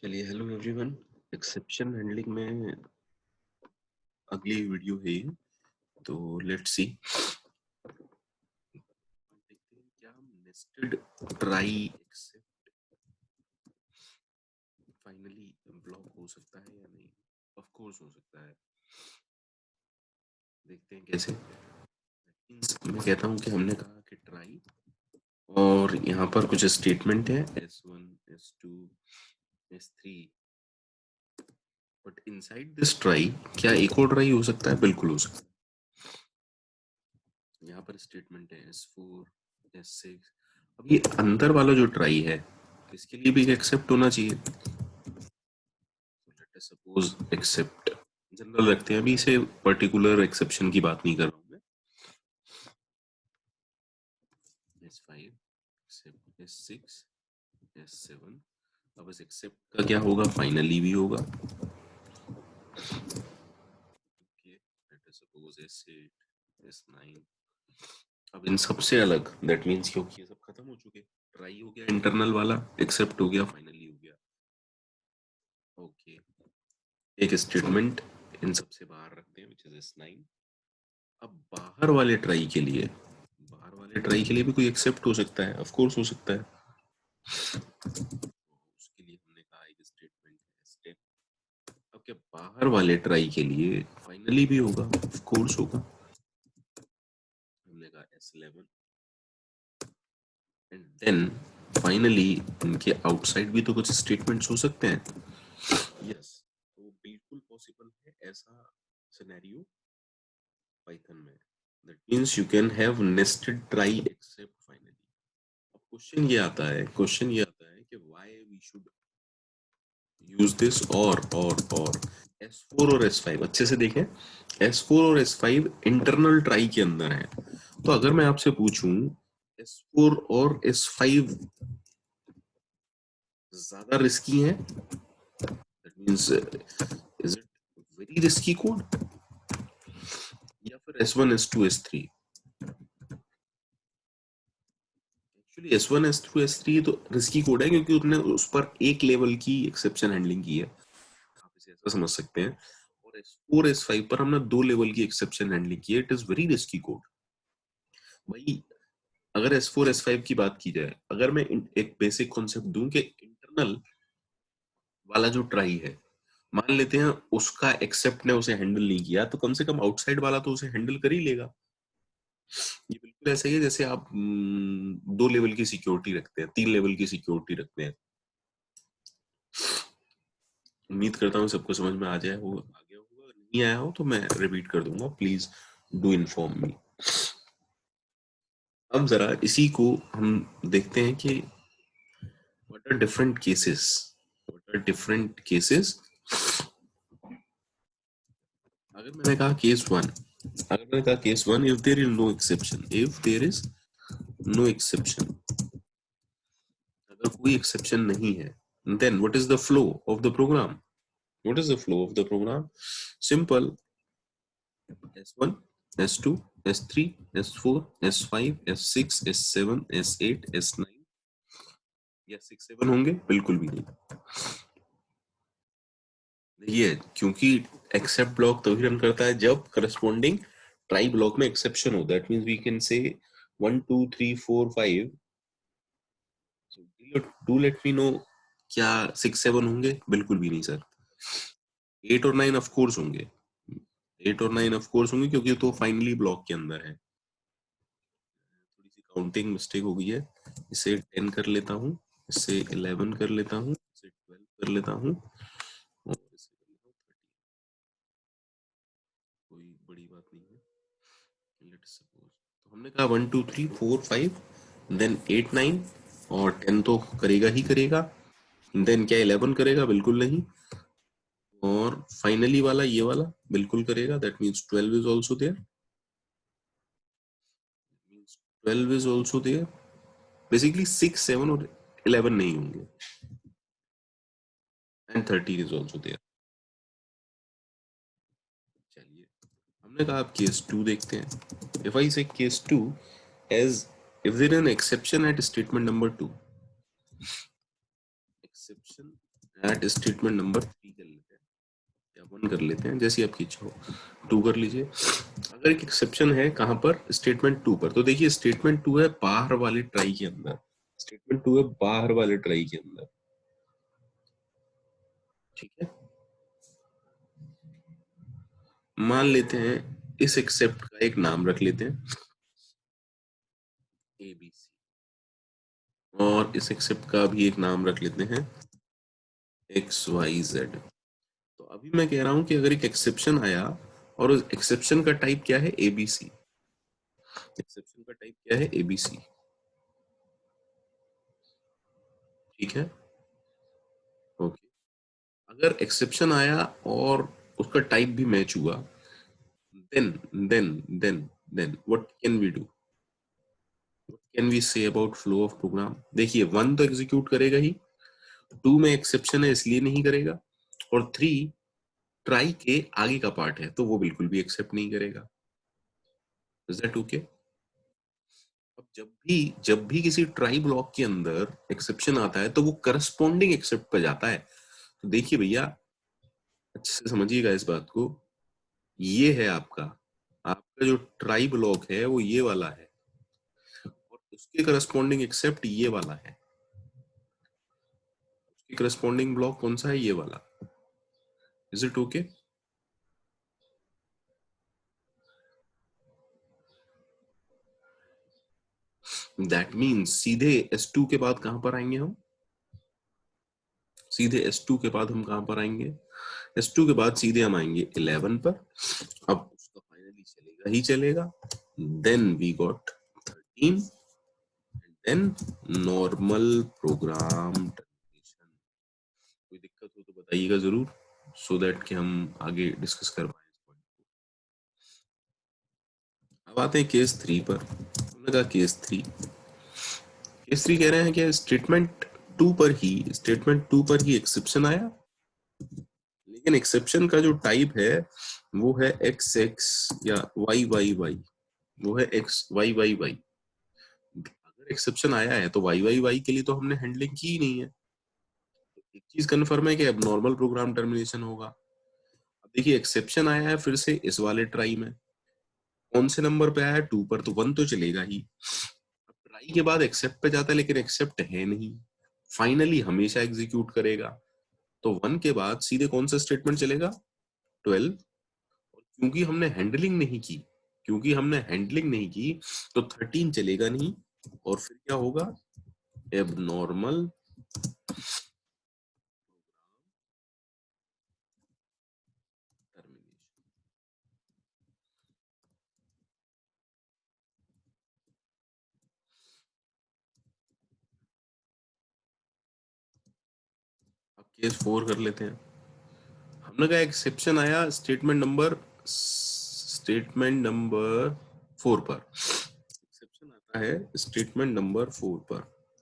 चलिए, hello everyone. Exception handling में अगली वीडियो है ये, तो लेट्स सी। देखते हैं क्या हम nested try except finally block हो सकता है या नहीं। ऑफ कोर्स हो सकता है, देखते हैं कैसे। मैं कहता हूँ कि हमने कहा कि ट्राई, और यहाँ पर कुछ स्टेटमेंट है S1 S2 S3, but inside this try क्या एक और ट्राई हो सकता है? बिल्कुल हो सकता है। यहाँ पर स्टेटमेंट है S4 S6। अब ये अंदर वाला जो ट्राई है इसके लिए भी एक्सेप्ट होना चाहिए। Let us suppose except, general रखते हैं, अभी इसे पर्टिकुलर एक्सेप्शन की बात नहीं कर रहा हूँ मैं। S5 S6 S7। अब इस एक्सेप्ट का क्या होगा? फाइनली भी होगा। Late us suppose S8 S9। अब इन सबसे अलग, दैट मींस क्योंकि ये सब खत्म हो चुके, ट्राई हो गया इंटरनल वाला, एक्सेप्ट हो गया, फाइनली हो गया। ओके, एक स्टेटमेंट इन सबसे बाहर रखते हैं विच इज S9। अब बाहर वाले ट्राई के लिए भी कोई एक्सेप्ट हो सकता है? ऑफ कोर्स हो सकता है। उसके लिए हमने कहा एक स्टेटमेंट है स्टेप। अब क्या बाहर वाले ट्राई के लिए फाइनली भी होगा? ऑफ कोर्स होगा। हमने कहा S11 एंड देन फाइनली उनके आउटसाइड भी तो कुछ स्टेटमेंट्स हो सकते हैं। यस, तो बिल्कुल पॉसिबल है ऐसा सिनेरियो पाइथन में। That means you can have nested try except finally. अब क्वेश्चन ये आता है कि why we should use this और S4 और S5 अच्छे से देखें। S4 और S5 इंटरनल ट्राई के अंदर है, तो अगर मैं आपसे पूछूं S4 और S5 ज्यादा रिस्की है, that means is it very risky code, या फिर S1 S2 S3? Actually S1 S2 S3 तो रिस्की कोड है क्योंकि उसने उस पर एक लेवल की एक्सेप्शन हैंडलिंग की है, आप इसे ऐसा समझ सकते हैं। और S4 S5 पर हमने दो लेवल की एक्सेप्शन हैंडलिंग की है। It is very risky code भाई। अगर S4 S5 की बात की जाए, अगर मैं एक बेसिक कॉन्सेप्ट दूं कि इंटरनल वाला जो ट्राई है, मान लेते हैं उसका एक्सेप्ट ने उसे हैंडल नहीं किया, तो कम से कम आउटसाइड वाला तो उसे हैंडल कर ही लेगा। ये बिल्कुल ऐसा ही है जैसे आप दो लेवल की सिक्योरिटी रखते हैं, तीन लेवल की सिक्योरिटी रखते हैं। उम्मीद करता हूँ सबको समझ में आ गया होगा। अगर नहीं आया हो तो मैं रिपीट कर दूंगा, प्लीज डू इन्फॉर्म मी। अब जरा इसी को हम देखते हैं कि व्हाट आर डिफरेंट केसेस, अगर मैंने कहा case one, if there is no exception, अगर कोई एक्सेप्शन नहीं है, then what is the flow of the program? Simple, S1 S2 S3 S4 S5 S6 S7 S8 S9 या 6 7 होंगे? बिल्कुल भी नहीं। देखिए, क्योंकि एक्सेप्ट ब्लॉक तभी रन करता है जब करस्पॉन्डिंग ट्राई ब्लॉक में एक्सेप्शन हो। That means we can say 1 2 3 4 5। Do let me know, क्या 6 7 होंगे? बिल्कुल भी नहीं सर। 8 और 9 ऑफ कोर्स होंगे। 8 और 9 ऑफ कोर्स होंगे क्योंकि तो फाइनली ब्लॉक के अंदर है। थोड़ी सी काउंटिंग मिस्टेक हो गई है। इसे 10 कर लेता हूँ, इसे 11 कर लेता हूँ, इसे 12 कर लेता हूँ, और इसे कर लेता हूँ 13। कोई बड़ी बात नहीं है। लेट्स सपोज, तो हमने कहा 1 2 3 4 5, देन 8 9, और 10 तो करेगा ही करेगा। देन क्या 11 करेगा? बिल्कुल नहीं। और फाइनली वाला ये वाला बिल्कुल करेगा। That means 12 is also there. 12 is also there. Basically 6 7 और 11 नहीं होंगे, एंड 13 इज ऑल्सो देयर। चलिए, हमने कहा अब केस 2 देखते हैं। If I say case 2 as, if there is an exception at statement number 2, exception at statement number 3 कर लेते हैं या 1 कर लेते हैं, जैसी आपकी इच्छा हो, 2 कर लीजिए। अगर एक एक्सेप्शन है कहां पर, स्टेटमेंट 2 पर, तो देखिए स्टेटमेंट 2 है बाहर वाले ट्राई के अंदर, स्टेटमेंट 2 है बाहर वाले ट्राई के अंदर, ठीक है। मान लेते हैं इस एक्सेप्ट का एक नाम रख लेते हैं ABC, और इस एक्सेप्ट का भी एक नाम रख लेते हैं XYZ। तो अभी मैं कह रहा हूं कि अगर एक एक्सेप्शन आया और उस एक्सेप्शन का टाइप क्या है, ABC, एक्सेप्शन का टाइप क्या है, ABC, ठीक है, ओके। अगर एक्सेप्शन आया और उसका टाइप भी मैच हुआ, then then what can we do, what can we say about flow of program. देखिए 1 तो एग्जीक्यूट करेगा ही, 2 में एक्सेप्शन है इसलिए नहीं करेगा, और 3 ट्राई के आगे का पार्ट है तो वो बिल्कुल भी एक्सेप्ट नहीं करेगा। Is that okay? अब जब भी किसी ट्राई ब्लॉक के अंदर एक्सेप्शन आता है तो वो करस्पॉन्डिंग एक्सेप्ट पे जाता है। तो देखिए भैया, अच्छे से समझिएगा इस बात को, ये है आपका आपका जो ट्राई ब्लॉक है वो ये वाला है, और उसके करस्पॉन्डिंग एक्सेप्ट ये वाला है, उसके करस्पॉन्डिंग ब्लॉक कौन सा है, ये वाला। Is it okay? That means सीधे S2 के बाद कहां पर आएंगे हम, सीधे S2 के बाद हम कहां पर आएंगे, S2 के बाद सीधे हम आएंगे 11 पर। अब उसका फाइनली चलेगा ही चलेगा, then we got 13, then normal program termination. कोई दिक्कत हो तो बताइएगा जरूर, सो दैट कि हम आगे डिस्कस कर पाए इस पॉइंट को। अब आते हैं केस 3 पर। हमने कहा केस 3 कह रहे हैं कि स्टेटमेंट 2 पर ही एक्सेप्शन आया, लेकिन एक्सेप्शन का जो टाइप है वो है एक्स एक्स या वाई वाई वाई, वो है एक्स वाई वाई वाई। अगर एक्सेप्शन आया है तो वाई वाई वाई के लिए तो हमने हैंडलिंग की ही नहीं है, तो एक चीज कंफर्म है कि अब नॉर्मल प्रोग्राम टर्मिनेशन होगा। अब देखिए एक्सेप्शन आया है फिर से इस वाले ट्राई में, कौन से नंबर पे आया है, 2 पर, तो 1 तो चलेगा ही। अब ट्राई के बाद एक्सेप्ट पे जाता है लेकिन एक्सेप्ट है नहीं, फाइनली हमेशा एग्जीक्यूट करेगा, तो 1 के बाद सीधे कौन सा स्टेटमेंट चलेगा, 12। और क्योंकि हमने हैंडलिंग नहीं की तो 13 चलेगा नहीं, और फिर क्या होगा, एबनॉर्मल टर्मिनेशन। अब केस 4 कर लेते हैं। हमने कहा एक्सेप्शन आया स्टेटमेंट नंबर 4 पर, एक्सेप्शन आता है स्टेटमेंट नंबर 4 पर,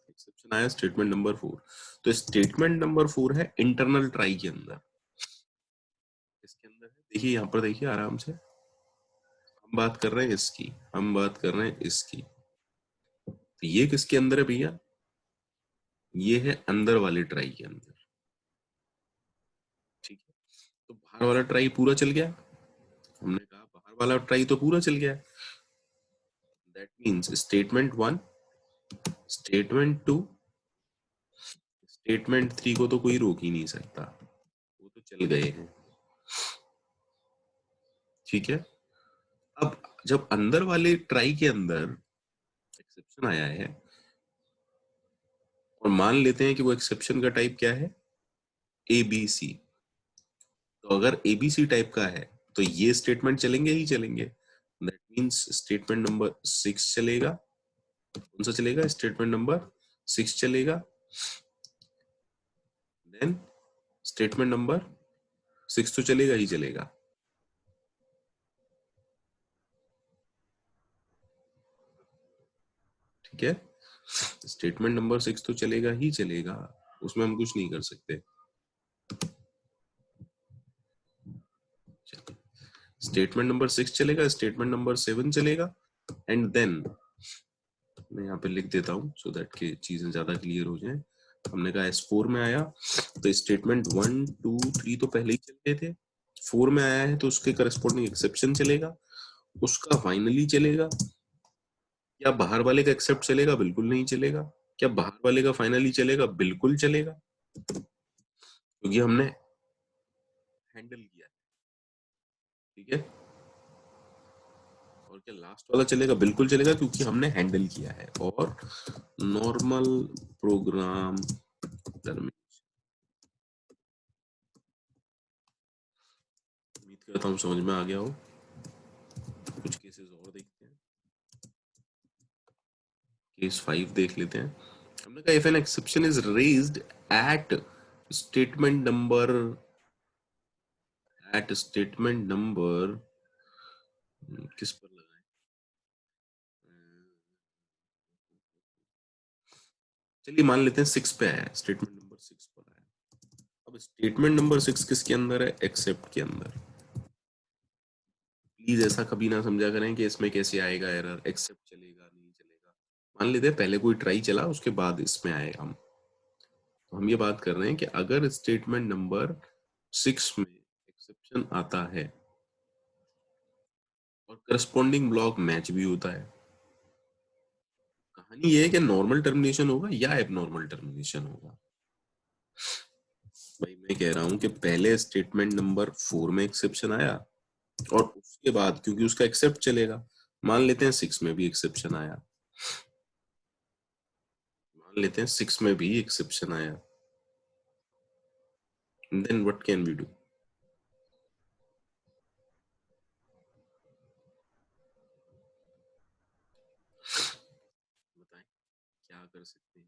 एक्सेप्शन आया स्टेटमेंट नंबर 4, तो स्टेटमेंट नंबर 4 है इंटरनल ट्राई के अंदर, इसके अंदर है, देखिए यहाँ पर देखिए आराम से, हम बात कर रहे हैं इसकी, हम बात कर रहे हैं इसकी, तो ये किसके अंदर है भैया, ये है अंदर वाले ट्राई के अंदर, ठीक है। तो बाहर वाला ट्राई पूरा चल गया, हमने कहा बाहर वाला ट्राई तो पूरा चल गया, that means statement 1, statement 2, statement 3 को तो कोई रोक ही नहीं सकता, वो तो चल गए हैं, ठीक है। अब जब अंदर वाले ट्राई के अंदर एक्सेप्शन आया है, और मान लेते हैं कि वो एक्सेप्शन का टाइप क्या है, ABC, तो अगर ABC टाइप का है तो ये स्टेटमेंट चलेंगे ही चलेंगे, दैट मीन्स स्टेटमेंट नंबर 6 चलेगा, कौन सा चलेगा, स्टेटमेंट नंबर 6 चलेगा, देन स्टेटमेंट नंबर 6 तो चलेगा ही चलेगा, ठीक है। स्टेटमेंट नंबर 6 तो चलेगा ही चलेगा, उसमें हम कुछ नहीं कर सकते। स्टेटमेंट नंबर 6 चलेगा, स्टेटमेंट नंबर 7 चलेगा, एंड देन मैं यहाँ पे लिख देता हूँ सो दैट कि चीजें ज्यादा क्लियर हो जाएं। हमने कहा S4 में आया तो स्टेटमेंट 1 2 3 तो पहले ही चल गए थे, 4 में आया है तो उसके करस्पॉन्डिंग एक्सेप्शन चलेगा, उसका फाइनली चलेगा। क्या बाहर वाले का एक्सेप्ट चलेगा? बिल्कुल नहीं चलेगा। क्या बाहर वाले का फाइनली चलेगा? बिल्कुल चलेगा, क्योंकि हमने हैंडल किया है। ठीक है, और क्या लास्ट वाला चलेगा? बिल्कुल चलेगा, क्योंकि हमने हैंडल किया है। और नॉर्मल प्रोग्राम टर्मिनेशन, उम्मीद करता हूँ समझ में आ गया हो। कुछ केसेस और देखते हैं, केस 5 देख लेते हैं। हमने कहा if an exception is raised at statement number at statement number, किस पर लगाएं? चलिए मान लेते हैं 6 पे आया, स्टेटमेंट नंबर 6 पर आया। अब स्टेटमेंट नंबर 6 किसके अंदर है? एक्सेप्ट के अंदर। प्लीज ऐसा कभी ना समझा करें कि इसमें कैसे आएगा एरर, एक्सेप्ट चलेगा नहीं चलेगा। मान लेते हैं पहले कोई ट्राई चला, उसके बाद इसमें आए हम। तो हम ये बात कर रहे हैं कि अगर स्टेटमेंट नंबर 6 में एक्सेप्शन आता है और करस्पॉन्डिंग ब्लॉक मैच भी होता है, कहानी ये है कि नॉर्मल टर्मिनेशन होगा या एबनॉर्मल टर्मिनेशन होगा। भाई मैं कह रहा हूं कि पहले स्टेटमेंट नंबर 4 में एक्सेप्शन आया, और उसके बाद क्योंकि उसका एक्सेप्ट चलेगा, मान लेते हैं 6 में भी एक्सेप्शन आया, मान लेते हैं 6 में भी एक्सेप्शन आया, then what can we do? बताएं क्या कर सकते हैं।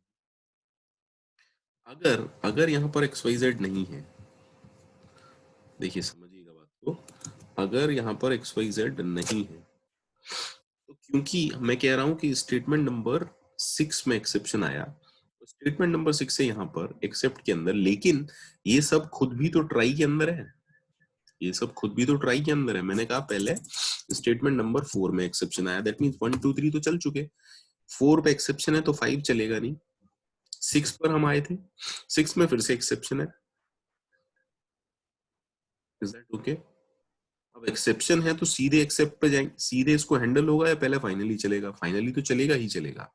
अगर अगर यहाँ पर XYZ नहीं है, देखिए समझिएगा बात को, अगर यहाँ पर XYZ नहीं है, तो क्योंकि मैं कह रहा हूं कि स्टेटमेंट नंबर 6 में एक्सेप्शन आया, तो स्टेटमेंट नंबर 6 से यहाँ पर एक्सेप्ट के अंदर, लेकिन ये सब खुद भी तो ट्राई के अंदर है, ये सब खुद भी तो ट्राई के अंदर है। मैंने कहा पहले स्टेटमेंट नंबर 4 में एक्सेप्शन आया, दैट मींस 1 2 3 तो चल चुके, 4 पे एक्सेप्शन है तो 5 चलेगा नहीं। 6 पर हम आए थे, 6 में फिर से एक्सेप्शन है, इज दैट ओके? अब एक्सेप्शन है तो सीधे एक्सेप्ट पे जाएंगे, सीधे इसको हैंडल होगा या पहले फाइनली चलेगा? फाइनली तो चलेगा ही चलेगा।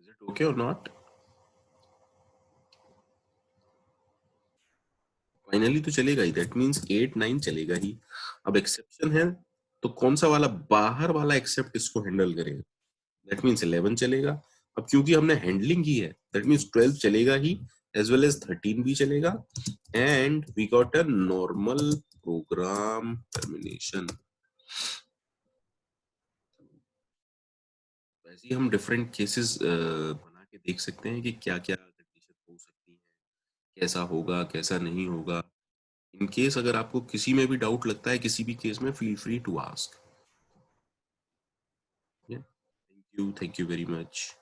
इज इट ओके और नॉट? फाइनली तो चलेगा ही, दैट मींस 8 9 चलेगा ही। अब एक्सेप्शन है तो कौन सा वाला? बाहर वाला एक्सेप्ट इसको हैंडल करेगा, दैट मींस 11 चलेगा। अब क्योंकि हमने हैंडलिंग की है, दैट मींस 12 चलेगा ही, एज वेल एज 13 भी चलेगा, and we got a normal program termination. वैसे ही हम डिफरेंट केसेस बना के देख सकते हैं कि क्या क्या कंडीशन हो सकती है, कैसा होगा कैसा नहीं होगा। इन केस अगर आपको किसी में भी डाउट लगता है किसी भी केस में, feel free to ask. Thank you very much.